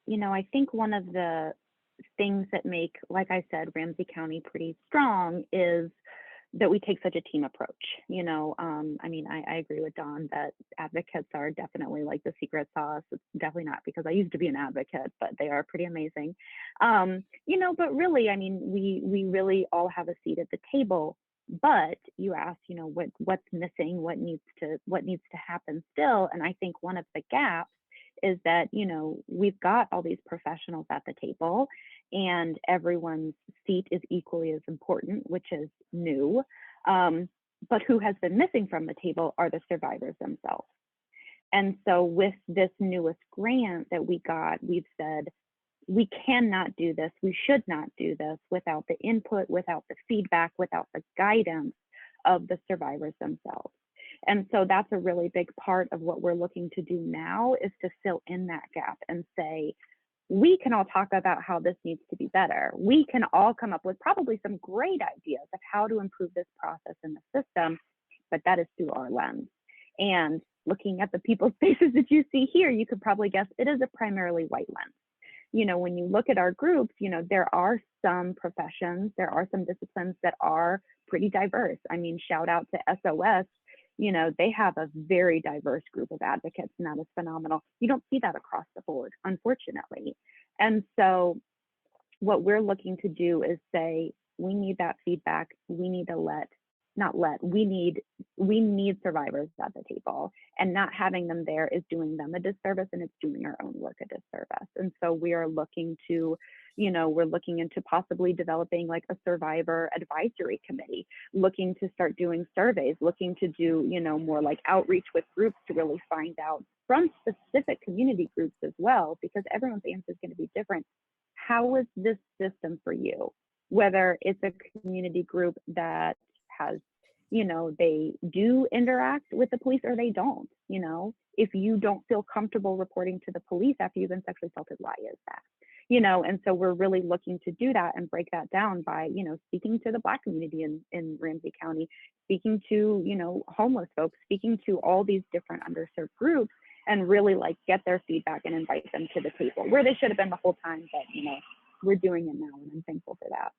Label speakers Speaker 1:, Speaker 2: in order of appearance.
Speaker 1: I think one of the things that make, like I said, Ramsey County pretty strong is that we take such a team approach. I mean, I agree with Dawn that advocates are definitely like the secret sauce. It's definitely not because I used to be an advocate, but they are pretty amazing. But really, I mean, we really all have a seat at the table. But you asked, what's missing, what needs to happen still. And I think one of the gaps is that, we've got all these professionals at the table and everyone's seat is equally as important, which is new. But who has been missing from the table are the survivors themselves. And so with this newest grant that we got, we've said, we cannot do this, we should not do this without the input, without the feedback, without the guidance of the survivors themselves. And so that's a really big part of what we're looking to do now, is to fill in that gap and say, we can all talk about how this needs to be better. We can all come up with probably some great ideas of how to improve this process in the system, but that is through our lens. And looking at the people's faces that you see here, you could probably guess it is a primarily white lens. When you look at our groups, there are some professions, there are some disciplines that are pretty diverse. I mean, shout out to SOS. They have a very diverse group of advocates, and that is phenomenal. You don't see that across the board, unfortunately. And so what we're looking to do is say, we need that feedback. We need to we need survivors at the table, and not having them there is doing them a disservice, and it's doing our own work a disservice. And so we are looking to, we're looking into possibly developing like a survivor advisory committee, looking to start doing surveys, looking to do, more like outreach with groups to really find out from specific community groups as well, because everyone's answer is going to be different. How is this system for you? Whether it's a community group that has, they do interact with the police or they don't. If you don't feel comfortable reporting to the police after you've been sexually assaulted, why is that? And so we're really looking to do that and break that down by, speaking to the Black community in Ramsey County, speaking to, homeless folks, speaking to all these different underserved groups, and really like get their feedback and invite them to the table where they should have been the whole time. But, we're doing it now, and I'm thankful for that.